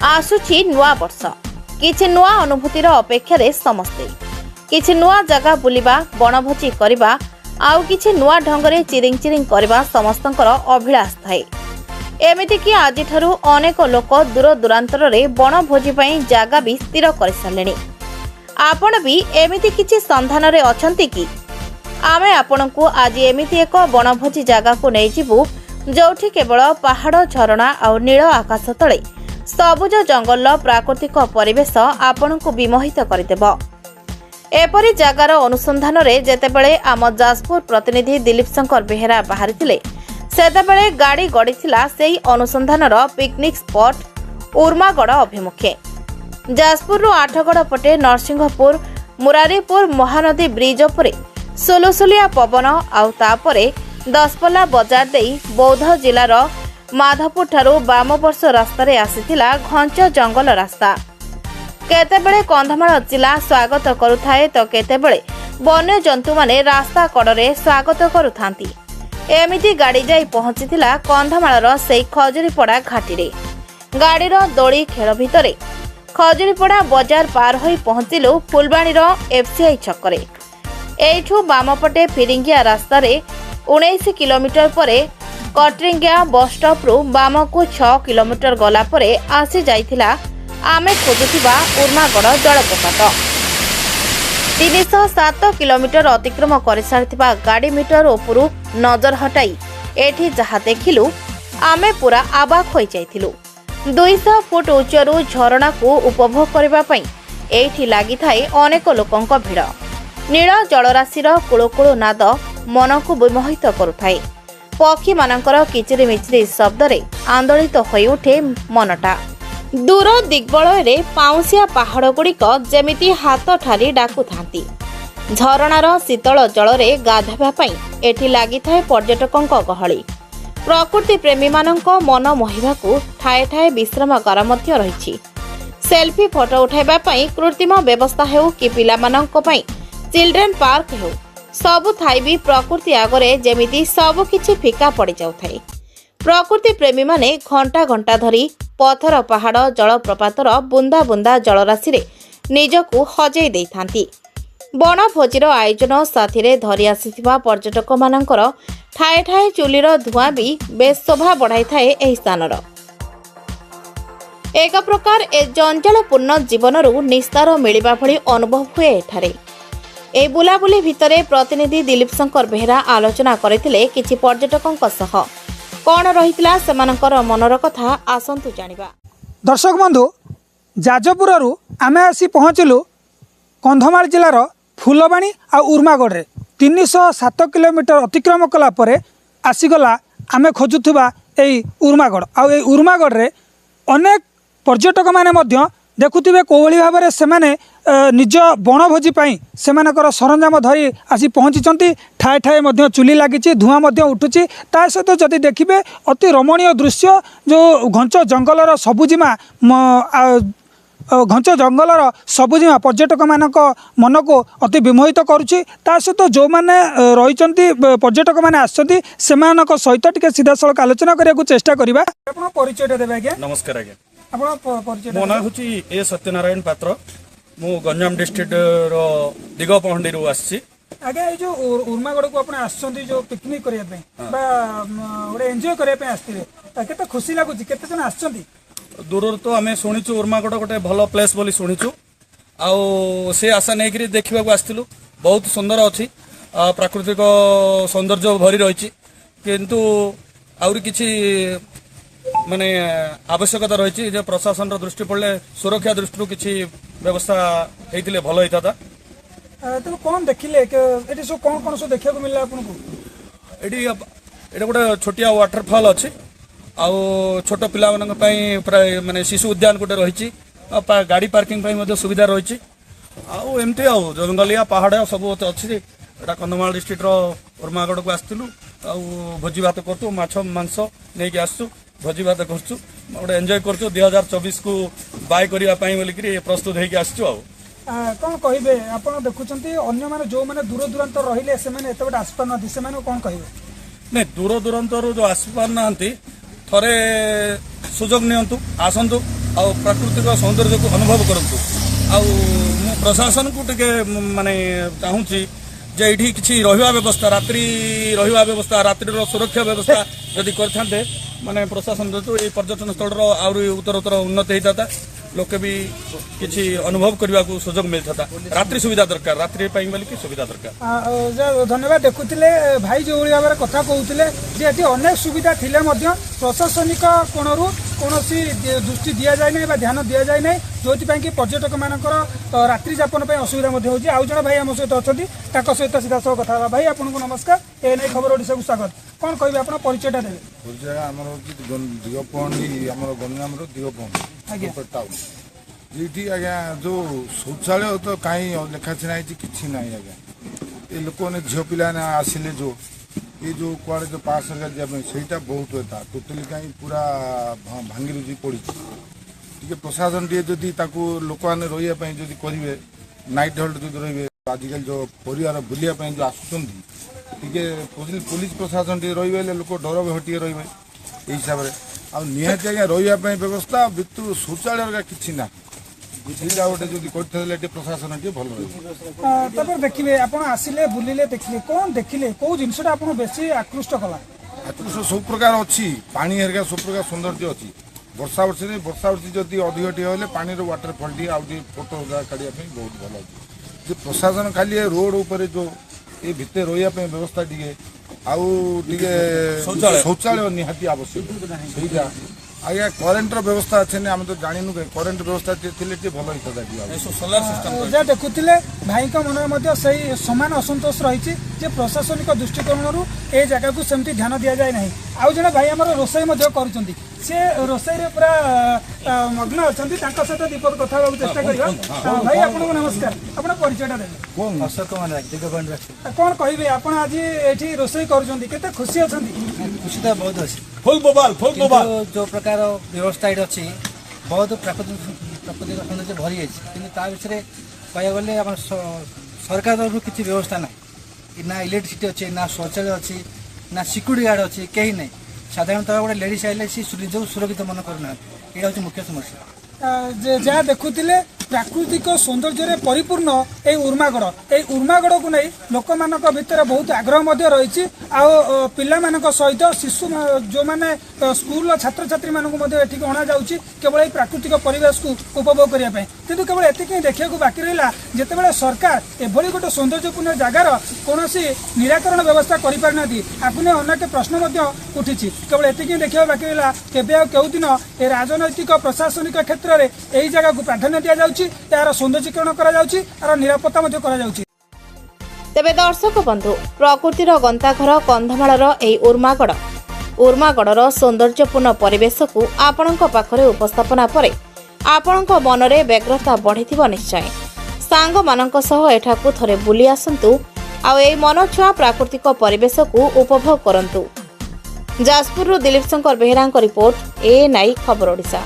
आसुछि नुआ वर्ष किछि नुआ अनुभूतिर अपेक्षा रे समस्ते किछि नुआ जगह बुलिबा बनभोजी करबा आउ किछि नुआ ढंगरे चिरिंग चिरिंग करबा समस्तंकर अभिलाष थाए। एमिति कि आज ठारू अनेक लोक दूर दूरांतर रे बनभोजी पई जागा भी स्थिर कर सारलेनी। आपण भी एमिति किछि संधान रे अछंती कि आमे आपनकु आज एमिति एक बनभोजी जागा को नै जिवु जोठी केवल पहाड़ झरणा और नील आकाश तले सबुज जंगल प्राकृतिक परिवेश आपनकु विमोहित करदेब। एपरी जगार अनुसंधान रे जेतेबेले आम जाजपुर प्रतिनिधि दिलीप शंकर बेहेरा बाहरिथिले सेतेबेले गाड़ी गड़ीथिला सेही अनुसंधानर पिकनिक स्पॉट उर्मागड़ अभिमुखे। जाजपुर 8गड़ पटे नरसिंहपुर मुरारीपुर महानदी ब्रिज उपरे सुलुसुलिया पवन आउ तापरे दसपल्ला बजार दे बौद्ध जिलार माधवपुर ठारू बामवर्ष रास्तार आसीथिला घंच जंगल रास्ता। केतेबेले कंधमाल जिला स्वागत करुथाए तो केतेबेले वन्य जंतु माने रास्ता कड़े स्वागत करुथांती। एमिति गाड़ी जाई पहुंचीथिला कंधमालर सेई खजुरीपड़ा घाटी रे। गाड़ीर दोली खेल भितरे खजुरीपड़ा बजार पार होई पहुंचिलु फुलबाणीर एफसीआई छकरे। एठू बामपटे फिरिंगिया रास्ता रे 19 किलोमीटर परे कटरिंगिया बस स्टॉप रु बाम को 6 किलोमीटर गला परे आसी जाइथिला आमे खोजुथिबा उर्मागड़ जलप्रपात। 307 किलोमीटर अतिक्रम कर सारिथिबा गाड़ी मीटर उपरु नजर हटाई एठी जहा देखिलु आमे पूरा आबाक होई जाइथिलु। 200 फुट उच्चरु झरणा को उपभोग करबा पई एठी लागि थाए अनेक लोकंक भिड़। नील जलराशिर कुळुकुळु नाद मन को विमोहित करुथाए। पक्षी मानकर किचिरी मिचिरी शब्द रे आंदोलित होई उठे मनटा। दूर दिग्बलय पाउसिया पहाड़ गुड़िक जेमिति हाथ ठारी डाकु थांती। झरणार शीतल जल रे गाधवा पई एठी लागि थाए पर्यटकंक गहली। प्रकृति प्रेमी मानक मन मोहिबाकू ठाए ठाए विश्रामागार मध्य रहिछि। सेल्फी फोटो उठाइबा पई कृत्रिम व्यवस्था हेउ कि पिला मानक पई चिल्ड्रेन पार्क हेउ सबु थाई भी प्रकृति आगरे जेमिति सब किछि फिका पड़ जाउथाय। प्रकृति प्रेमी माने घंटा घंटा धरी पथर पहाड़ जलप्रपातर बुंदा बुंदा जलराशि रे निजकू हजई देई थांती। बनभोजीर आयोजन साथी रे धरी आसीथिबा पर्यटक मानकर ठाए ठाए चुलीर धुआं भी बेस शोभा बढ़ाई थाए एही स्थानर। एक प्रकार ए जंजालपूर्ण जीवनरू निस्तार मिलिबा भली अनुभव हुए एठारे। ए बुलाबुली भितरे प्रतिनिधि दिलीप शंकर बेहेरा आलोचना करथिले किछि पर्यटकंक सह कोन रहितला सेमानकर मनर कथा आसंतु जानिबा। दर्शक बंधु जाजपुररू आमे आसी पहुँचलु कंधमाल जिलार फुलबाणी आ उर्मागड़ रे 307 किलोमीटर अतिक्रम कला परे आसीगला आमे खोजुथुबा एई उर्मागड़ आ एई उर्मागड़ रे अनेक पर्यटक माने मध्य देखुथिबे कोवली भाबरे सेमाने निज बनभोजी पाई सेमानकर सरंजाम धरी आसी पहुँची ठाए ठाए मध्य चुली लगी धुआं मध्य उठुची। ता सहित जदि देखिए अति रमणीय दृश्य जो घंच जंगलर सबुजिमा घंच जंगलर सबुजिमा पर्यटक मानक मन को अति विमोहित करुच्ची। ता सहित जो मैंने रही पर्यटक मैंने आसछंती सेमानक सहित टिके सीधा सड़क आलोचना करने को चेष्टा करबा। आपण परिचय देबे आज्ञा। नमस्कार आज्ञा। आपण परिचय मो ना होची ए सत्यनारायण पात्र। मु गंजाम डिस्ट्रिक्ट रो दिगपहंडी रु आसी। आगे ये जो उर्मागड़ को आपने आसछंती जो पिकनिक करिया पे बा ओरे एन्जॉय करिया पे आस्थिले केते खुशी लागुची केते जन आसछंती। दूर तो आमे सुनिचु उर्मागड़ गोटे भलो प्लेस बोली सुनिचु आउ से आशा नै करी देखिबा को आस्थिलु। बहुत सुंदर अछि प्राकृतिक सौंदर्य भरी रहिछि किंतु आउरी किछि माने आवश्यकता रही जे प्रशासन दृष्टि पड़े सुरक्षा दृष्टि किसी व्यवस्था होते भल होता था। तो कौन देखिले एटी सब कौन कौन सब देखा मिलला आपनको? एटी गोटे छोटिया वाटरफॉल अच्छी आउ छोट पिला प्राय माने शिशु उद्यान गोटे रही गाड़ी पार्किंग सुविधा रही आउ एमती आउ जंगलिया पहाड़ सब अच्छी। कंधमाल डिस्ट्रिक्ट उर्मागड़ को आसलु आउ भोजी भात करूँ माछ मांस नहीं आसु भोजी भात करूँ गोटे एंजॉय करूँ 2024 को बाय करने बोलिकी प्रस्तुत होगी आसचु। कौन कहे आप देखुं अन्य मैंने जो मैंने दूर दूरांत रही से आसपार ना से कौन कहे? नहीं दूर दूरांत जो आसपार ना थे सुजोग नियंतु आसतु ଆଉ ପ୍ରାକୃତିକ ସୌନ୍ଦର୍ଯ୍ୟକୁ ଅନୁଭବ କରନ୍ତୁ। ଆଉ ମୁଁ ପ୍ରଶାସନକୁ ଟିକେ ମାନେ ଚାହୁଁଛି ଯେ ଏଇଠି କିଛି ରହିବା ବ୍ୟବସ୍ଥା, ରାତ୍ରି ରହିବା ବ୍ୟବସ୍ଥା, ରାତ୍ରିର ସୁରକ୍ଷା ବ୍ୟବସ୍ଥା ଯଦି କରିଥାନ୍ତେ ମାନେ ପ୍ରଶାସନ ଯେହେତୁ এই ପର୍ଯ୍ୟଟନ ସ୍ଥଳର ଆହୁରି ଉତ୍ତରୋତ୍ତର ଉନ୍ନତି ହେଇଥାନ୍ତା, ଲୋକେ ବି କିଛି ଅନୁଭବ କରିବାକୁ ସୁଯୋଗ ମିଳିଥାନ୍ତା। ରାତ୍ରି ସୁବିଧା ଦରକାର, ରାତ୍ରି ପାଇଁ ବୋଲିକି ସୁବିଧା ଦରକାର। ଧନ୍ୟବାଦ। ଦେଖୁଥିଲେ ଭାଇ ଯେଉଁଭଳି ଭାବରେ କଥା କହୁଥିଲେ ଯେ ଏଠି ଅନେକ ସୁବିଧା ଥିଲେ ମଧ୍ୟ ପ୍ରଶାସନିକ କୋଣରୁ କୌଣସି ଦୃଷ୍ଟି ଦିଆଯାଏ ନାହିଁ ବା ଧ୍ୟାନ ଦିଆଯାଏ ନାହିଁ, ଯେଉଁଥିପାଇଁ କି ପର୍ଯ୍ୟଟକମାନଙ୍କର ରାତ୍ରି ଯାପନ ପାଇଁ ଅସୁବିଧା ମଧ୍ୟ ହେଉଛି। ଆଉ ଜଣେ ଭାଇ ଆମ ସହିତ ଅଛନ୍ତି, ତାଙ୍କ ସହିତ ସିଧାସଳଖ କଥା ହେବା। ଭାଇ ଆପଣଙ୍କୁ ନମସ୍କାର, ଏଏନ୍ଆଇ ଖବର ଓଡ଼ିଶାକୁ ସ୍ୱାଗତ। କ'ଣ କହିବେ, ଆପଣ ପରିଚୟଟା ଦେବେ? ପରିଚୟ ଆମର ହେଉଛି ଦିଗପହଣ୍ଡି, ଆମର ଗଞ୍ଜାମର ଦିଗପହଣ୍ଡି ଟାଉନ। ଏଇଠି ଆଜ୍ଞା ଯେଉଁ ଶୌଚାଳୟ ତ କାହିଁ ଲେଖାଛିଣା ହେଇଛି କିଛି ନାହିଁ ଆଜ୍ଞା। ଏ ଲୋକମାନେ ଝିଅ ପିଲାମାନେ ଆସିଲେ ଏ ଯେଉଁ କୁଆଡ଼େ ଯେଉଁ ପାସ୍ ହେରିକା ଯିବା ପାଇଁ ସେଇଟା ବହୁତ ଏତା ଟୋଟାଲି କାହିଁ ପୁରା ଭାଙ୍ଗି ରୁଜି ପଡ଼ିଛି। ଟିକେ ପ୍ରଶାସନ ଟିକେ ଯଦି ତାକୁ ଲୋକମାନେ ରହିବା ପାଇଁ ଯଦି କରିବେ, ନାଇଟ୍ ହଲ୍ଟ ଯଦି ରହିବେ, ଆଜିକାଲି ଯେଉଁ ପରିବାର ବୁଲିବା ପାଇଁ ଯେଉଁ ଆସୁଛନ୍ତି ଟିକେ ପୋଲିସ ପ୍ରଶାସନ ଟିକେ ରହିବେ, ହେଲେ ଲୋକ ଡର ଭୟ ଟିକେ ରହିବେ ଏଇ ହିସାବରେ। ଆଉ ନିହାତି ଆଜ୍ଞା ରହିବା ପାଇଁ ବ୍ୟବସ୍ଥା ଭିତରୁ ଶୌଚାଳୟ କିଛି ନାହିଁ, ସେଇଟା ଗୋଟେ ଯଦି କରିଥିଲେ ଟିକେ ପ୍ରଶାସନ ଟିକେ ଭଲ ରହିବ। ତାପରେ ଦେଖିବେ, ଆପଣ ଆସିଲେ ବୁଲିଲେ ଦେଖିଲେ, କ'ଣ ଦେଖିଲେ, କେଉଁ ଜିନିଷଟା ଆପଣଙ୍କୁ ବେଶୀ ଆକୃଷ୍ଟ କଲା? ଆକୃଷ୍ଟ ସବୁ ପ୍ରକାର ଅଛି, ପାଣି ହେରିକା ସବୁ ପ୍ରକାର ସୌନ୍ଦର୍ଯ୍ୟ ଅଛି। ବର୍ଷା ବର୍ଷି ଯଦି ଅଧିକ ଟିକେ ହେଲେ ପାଣିର ୱାଟରଫଲ୍ ଟିକେ ଆଉ ଟିକେ ଫଟୋ କାଢ଼ିବା ପାଇଁ ବହୁତ ଭଲ ଅଛି। ଯେ ପ୍ରଶାସନ ଖାଲି ରୋଡ ଉପରେ ଯେଉଁ ଏ ଭିତରେ ରହିବା ପାଇଁ ବ୍ୟବସ୍ଥା ଟିକେ ଆଉ ଟିକେ ଶୌଚାଳୟ ନିହାତି ଆବଶ୍ୟକ। ସେଇଟା ଆଜ୍ଞା କରେଣ୍ଟର ବ୍ୟବସ୍ଥା ଅଛି ନା, ଆମେ ତ ଜାଣିନୁ, କରେଣ୍ଟ ବ୍ୟବସ୍ଥା ଥିଲେ ଟିକେ ଭଲ ହେଇଥାନ୍ତା। ଯାହା ଦେଖୁଥିଲେ ଭାଇଙ୍କ ମନରେ ମଧ୍ୟ ସେଇ ସମାନ ଅସନ୍ତୋଷ ରହିଛି ଯେ ପ୍ରଶାସନିକ ଦୃଷ୍ଟିକୋଣରୁ ଏ ଜାଗାକୁ ସେମିତି ଧ୍ୟାନ ଦିଆଯାଏ ନାହିଁ। ଆଉ ଜଣେ ଭାଇ ଆମର ରୋଷେଇ ମଧ୍ୟ କରୁଛନ୍ତି, ସେ ରୋଷେଇରେ ପୁରା ମଗ୍ନ ଅଛନ୍ତି, ତାଙ୍କ ସହିତ ଦୀପକ କଥା ହେବାକୁ ଚେଷ୍ଟା କରିବା। ଭାଇ ଆପଣଙ୍କୁ ନମସ୍କାର, ଆପଣ ପରିଚୟଟା ଦେବେ? କ'ଣ କହିବେ, ଆପଣ ଆଜି ଏଠି ରୋଷେଇ କରୁଛନ୍ତି, କେତେ ଖୁସି ଅଛନ୍ତି? ଖୁସି ତ ବହୁତ ଅଛି। ଯେଉଁ ପ୍ରକାର ବ୍ୟବସ୍ଥା ଏଠି ଅଛି, ବହୁତ ପ୍ରାକୃତିକ ସୌନ୍ଦର୍ଯ୍ୟ ଭରି ଯାଇଛି, କିନ୍ତୁ ତା ବିଷୟରେ କହିବାକୁ ଗଲେ ଆମର ସରକାର ତରଫରୁ କିଛି ବ୍ୟବସ୍ଥା ନାହିଁ। ନା ଇଲେକ୍ଟ୍ରିସିଟି ଅଛି, ନା ଶୌଚାଳୟ ଅଛି, ନା ସିକ୍ୟୁରିଟି ଗାର୍ଡ ଅଛି, କେହି ନାହିଁ। ସାଧାରଣତଃ ଗୋଟେ ଲେଡିଜ୍ ଆଇଲେ ସେ ନିଜକୁ ସୁରକ୍ଷିତ ମନେ କରୁନାହାନ୍ତି, ଏଇଟା ହେଉଛି ମୁଖ୍ୟ ସମସ୍ୟା। ଯାହା ଦେଖୁଥିଲେ ପ୍ରାକୃତିକ ସୌନ୍ଦର୍ଯ୍ୟରେ ପରିପୂର୍ଣ୍ଣ এই ଉର୍ମାଗଡ଼, এই ଉର୍ମାଗଡ଼କୁ ନେଇ ଲୋକମାନଙ୍କ ଭିତରେ ବହୁତ ଆଗ୍ରହ ମଧ୍ୟ ରହିଛି। ଆଉ ପିଲାମାନଙ୍କ ସହିତ ଶିଶୁ ଯେଉଁମାନେ ସ୍କୁଲର ଛାତ୍ରଛାତ୍ରୀମାନଙ୍କୁ ମଧ୍ୟ ଏଠିକି ଅଣାଯାଉଛି କେବଳ ଏହି ପ୍ରାକୃତିକ ପରିବେଶକୁ ଉପଭୋଗ କରିବା ପାଇଁ। କିନ୍ତୁ କେବଳ ଏତିକି ହିଁ ଦେଖିବାକୁ ବାକି ରହିଲା, ଯେତେବେଳେ ସରକାର ଏଭଳି ଗୋଟେ ସୌନ୍ଦର୍ଯ୍ୟପୂର୍ଣ୍ଣ ଜାଗାର କୌଣସି ନିରାକରଣ ବ୍ୟବସ୍ଥା କରିପାରିନାହାନ୍ତି, ଆକୁ ନେଇ ଅନେକ ପ୍ରଶ୍ନ ମଧ୍ୟ ଉଠିଛି। କେବଳ ଏତିକି ହିଁ ଦେଖିବାକୁ ବାକି ରହିଲା, କେବେ ଆଉ କେଉଁଦିନ ଏ ରାଜନୈତିକ ପ୍ରଶାସନିକ କ୍ଷେତ୍ରରେ ଏହି ଜାଗାକୁ ପ୍ରାଧାନ୍ୟ ଦିଆଯାଉଛି, ଏହାର ସୌନ୍ଦର୍ଯ୍ୟକରଣ କରାଯାଉଛି, ଏହାର ନିରାପତ୍ତା ମଧ୍ୟ କରାଯାଉଛି। ତେବେ ଦର୍ଶକ ବନ୍ଧୁ, ପ୍ରକୃତିର ଗନ୍ତାଘର କନ୍ଧମାଳର ଏହି ଉର୍ମାଗଡ଼ର ସୌନ୍ଦର୍ଯ୍ୟପୂର୍ଣ୍ଣ ପରିବେଶକୁ ଆପଣଙ୍କ ପାଖରେ ଉପସ୍ଥାପନା ପରେ ଆପଣଙ୍କ ମନରେ ବ୍ୟଗ୍ରତା ବଢ଼ିଥିବ ନିଶ୍ଚୟ। ସାଙ୍ଗମାନଙ୍କ ସହ ଏଠାକୁ ଥରେ ବୁଲି ଆସନ୍ତୁ ଆଉ ଏହି ମନଛୁଆଁ ପ୍ରାକୃତିକ ପରିବେଶକୁ ଉପଭୋଗ କରନ୍ତୁ। ଯାଜପୁରରୁ ଦିଲ୍ଲୀପ ଶଙ୍କର ବେହେରାଙ୍କ ରିପୋର୍ଟ, ଏଏନ୍ଆଇ ଖବର ଓଡ଼ିଶା।